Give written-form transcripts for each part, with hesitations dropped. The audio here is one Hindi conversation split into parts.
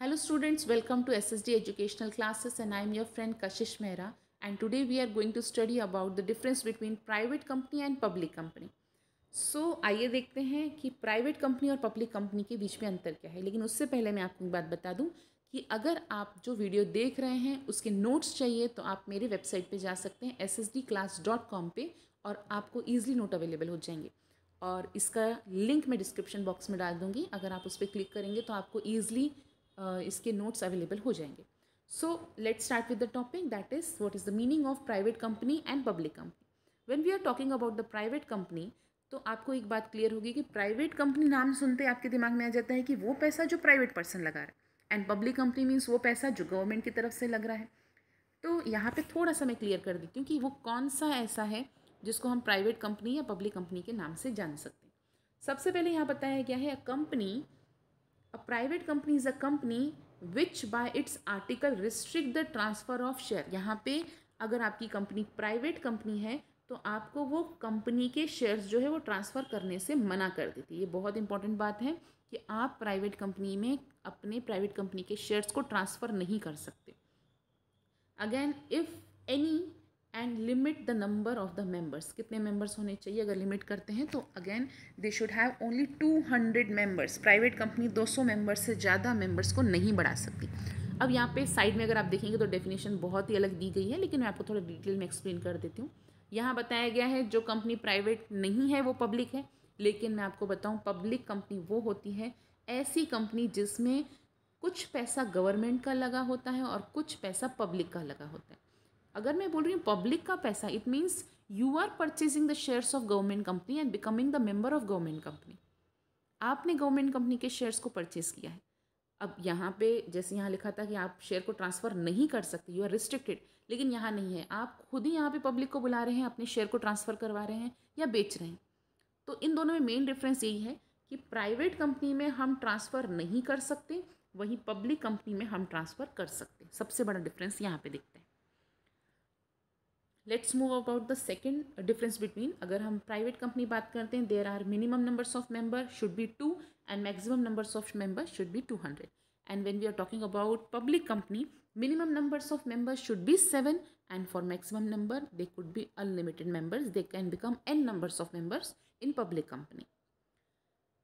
Hello students, welcome to SSD Educational Classes and I am your friend Kashish Mehra and today we are going to study about the difference between private company and public company. आइए देखते हैं कि प्राइवेट कंपनी और पब्लिक कंपनी के बीच में अंतर क्या है। लेकिन उससे पहले मैं आपको एक बात बता दूं कि अगर आप जो वीडियो देख रहे हैं उसके नोट्स चाहिए तो आप मेरे वेबसाइट पे जा सकते हैं ssdclass.com पे और आपको ईजिली नोट अवेलेबल हो जाएंगे और इसका लिंक मैं डिस्क्रिप्शन बॉक्स में डाल दूँगी। अगर आप उस पर क्लिक करेंगे तो आपको ईजिली इसके नोट्स अवेलेबल हो जाएंगे। So let's start with the topic that is what is the meaning of private company and public company. When we are talking about the private company तो आपको एक बात क्लियर होगी कि प्राइवेट कंपनी नाम सुनते आपके दिमाग में आ जाता है कि वो पैसा जो प्राइवेट पर्सन लगा रहा है एंड पब्लिक कंपनी मीन्स वो पैसा जो गवर्नमेंट की तरफ से लग रहा है। तो यहाँ पे थोड़ा सा मैं क्लियर कर देती हूँ कि वो कौन सा ऐसा है जिसको हम प्राइवेट कंपनी या पब्लिक कंपनी के नाम से जान सकते हैं। सबसे पहले यहाँ बताया गया है a private company is a company which by its article restrict the transfer of share। यहाँ पे अगर आपकी कंपनी प्राइवेट कंपनी है तो आपको वो कंपनी के शेयर्स जो है वो ट्रांसफ़र करने से मना कर देती है। ये बहुत इंपॉर्टेंट बात है कि आप प्राइवेट कंपनी में अपने प्राइवेट कंपनी के शेयर्स को ट्रांसफ़र नहीं कर सकते। Again if any and limit the number of the members, कितने मेंबर्स होने चाहिए अगर लिमिट करते हैं तो again they should have only 200 members. Private company 200 members से ज़्यादा मेंबर्स को नहीं बढ़ा सकती। अब यहाँ पे साइड में अगर आप देखेंगे तो डेफिनेशन बहुत ही अलग दी गई है, लेकिन मैं आपको थोड़ा डिटेल में एक्सप्लेन कर देती हूँ। यहाँ बताया गया है जो कंपनी प्राइवेट नहीं है वो पब्लिक है, लेकिन मैं आपको बताऊँ पब्लिक कंपनी वो होती है ऐसी कंपनी जिसमें कुछ पैसा गवर्नमेंट का लगा होता है और कुछ पैसा पब्लिक का लगा होता है। अगर मैं बोल रही हूँ पब्लिक का पैसा, it means you are purchasing the shares of government company and becoming the member of government company. आपने गवर्नमेंट कंपनी के शेयर्स को परचेज किया है। अब यहाँ पे जैसे यहाँ लिखा था कि आप शेयर को ट्रांसफ़र नहीं कर सकते, यू आर रिस्ट्रिक्टेड, लेकिन यहाँ नहीं है। आप खुद ही यहाँ पे पब्लिक को बुला रहे हैं, अपने शेयर को ट्रांसफ़र करवा रहे हैं या बेच रहे हैं। तो इन दोनों में मेन डिफरेंस यही है कि प्राइवेट कंपनी में हम ट्रांसफ़र नहीं कर सकते, वहीं पब्लिक कंपनी में हम ट्रांसफ़र कर सकते। सबसे बड़ा डिफरेंस यहाँ पे दिखता है। Let's move about the second difference between, अगर हम प्राइवेट कंपनी बात करते हैं there are minimum numbers of member should be 2 and maximum numbers of member should be 200। And when we are talking about public company minimum numbers of members should be 7 and for maximum number they could be unlimited members, they can become n numbers of members in public company।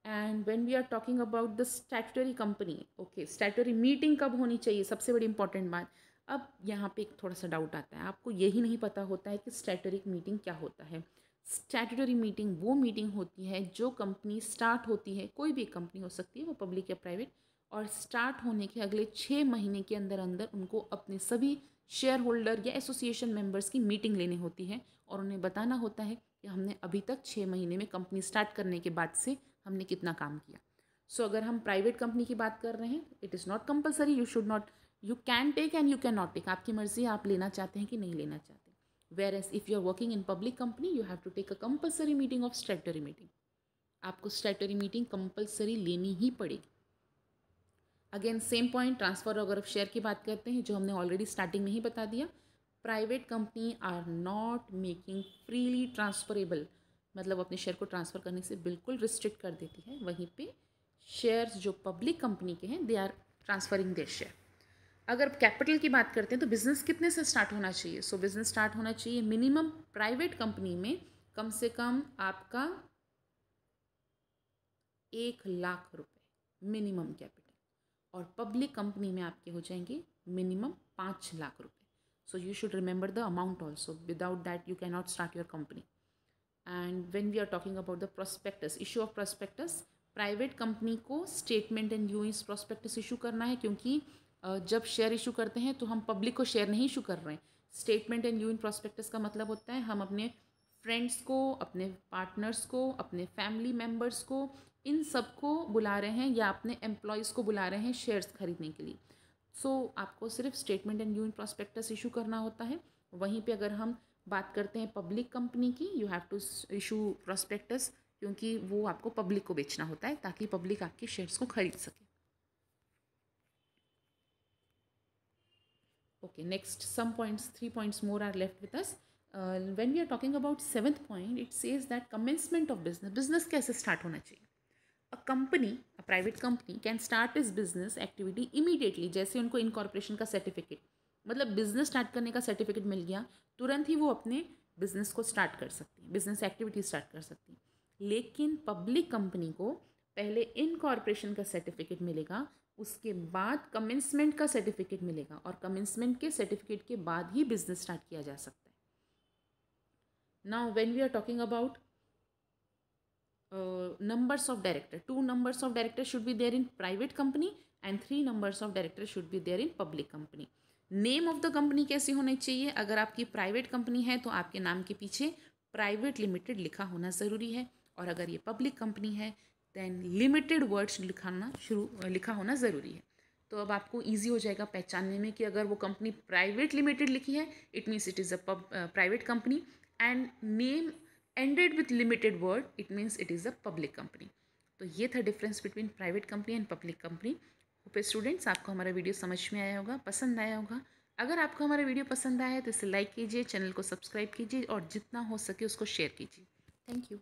and when we are talking about the statutory company, okay, statutory meeting कब होनी चाहिए, सबसे बड़ी इंपॉर्टेंट बात। अब यहाँ पे एक थोड़ा सा डाउट आता है, आपको यही नहीं पता होता है कि स्टैट्यूटरी मीटिंग क्या होता है। स्टैट्यूटरी मीटिंग वो मीटिंग होती है जो कंपनी स्टार्ट होती है, कोई भी कंपनी हो सकती है वो पब्लिक या प्राइवेट, और स्टार्ट होने के अगले 6 महीने के अंदर अंदर उनको अपने सभी शेयर होल्डर या एसोसिएशन मेंबर्स की मीटिंग लेनी होती है और उन्हें बताना होता है कि हमने अभी तक 6 महीने में कंपनी स्टार्ट करने के बाद से हमने कितना काम किया। सो अगर हम प्राइवेट कंपनी की बात कर रहे हैं, it is not compulsory, you should not, you can take and you can not take, आपकी मर्जी, आप लेना चाहते हैं कि नहीं लेना चाहते। Whereas if you are working in public company you have to take a compulsory meeting of statutory meeting, आपको स्टैट्यूटरी मीटिंग कंपलसरी लेनी ही पड़ेगी। अगेन सेम पॉइंट, ट्रांसफ़र अगर आप शेयर की बात करते हैं जो हमने ऑलरेडी स्टार्टिंग में ही बता दिया, private company are not making freely transferable, मतलब अपने शेयर को ट्रांसफ़र करने से बिल्कुल रिस्ट्रिक्ट कर देती है। वहीं पे शेयर्स जो पब्लिक कंपनी के हैं they are transferring their share. अगर कैपिटल की बात करते हैं तो बिज़नेस कितने से स्टार्ट होना चाहिए। सो बिज़नेस स्टार्ट होना चाहिए मिनिमम प्राइवेट कंपनी में कम से कम आपका 1,00,000 मिनिमम कैपिटल, और पब्लिक कंपनी में आपके हो जाएंगे minimum 5,00,000। So you should remember the amount also, without that you can not start your company. And when we are talking about the prospectus, issue of prospectus, private company को स्टेटमेंट एंड यूइस प्रोस्पेक्टस इशू करना है, क्योंकि जब शेयर इशू करते हैं तो हम पब्लिक को शेयर नहीं इशू कर रहे हैं। स्टेटमेंट एंड यूइन प्रोस्पेक्टस का मतलब होता है हम अपने फ्रेंड्स को, अपने पार्टनर्स को, अपने फैमिली मेम्बर्स को, इन सब को बुला रहे हैं या अपने एम्प्लॉयज़ को बुला रहे हैं शेयर्स खरीदने के लिए। आपको सिर्फ स्टेटमेंट एंड यूइन प्रोस्पेक्टस इशू करना होता है। वहीं पे अगर हम बात करते हैं पब्लिक कंपनी की, you have to issue prospectus, क्योंकि वो आपको पब्लिक को बेचना होता है ताकि पब्लिक आपके शेयर्स को खरीद सके। Okay, next some points, 3 points more are left with us. When we are talking about 7th point, it says that commencement of business, business कैसे start होना चाहिए। A private company can start is business activity immediately, जैसे उनको इनकॉर्पोरेशन का सर्टिफिकेट, मतलब बिजनेस स्टार्ट करने का सर्टिफिकेट मिल गया, तुरंत ही वो अपने बिजनेस को स्टार्ट कर सकती, बिजनेस एक्टिविटी स्टार्ट कर सकती। लेकिन पब्लिक कंपनी को पहले इनकॉर्पोरेशन का सर्टिफिकेट मिलेगा, उसके बाद कमेंसमेंट का सर्टिफिकेट मिलेगा, और कमेंसमेंट के सर्टिफिकेट के बाद ही बिजनेस स्टार्ट किया जा सकता है। Now when we are talking about numbers of director, 2 numbers of director should be there in private company and 3 numbers of director should be there in public company. Name of the company कैसी होनी चाहिए? अगर आपकी प्राइवेट कंपनी है तो आपके नाम के पीछे प्राइवेट लिमिटेड लिखा होना ज़रूरी है, और अगर ये पब्लिक कंपनी है देन लिमिटेड वर्ड्स लिखा होना ज़रूरी है। तो अब आपको ईजी हो जाएगा पहचानने में कि अगर वो कंपनी प्राइवेट लिमिटेड लिखी है it means it is a private company, and name ended with limited word it means it is a public company. तो ये था difference between private company and public company. Hope students आपको हमारा वीडियो समझ में आया होगा, पसंद आया होगा। अगर आपको हमारा वीडियो पसंद आया है तो इसे लाइक कीजिए, चैनल को सब्सक्राइब कीजिए और जितना हो सके उसको शेयर कीजिए। Thank you.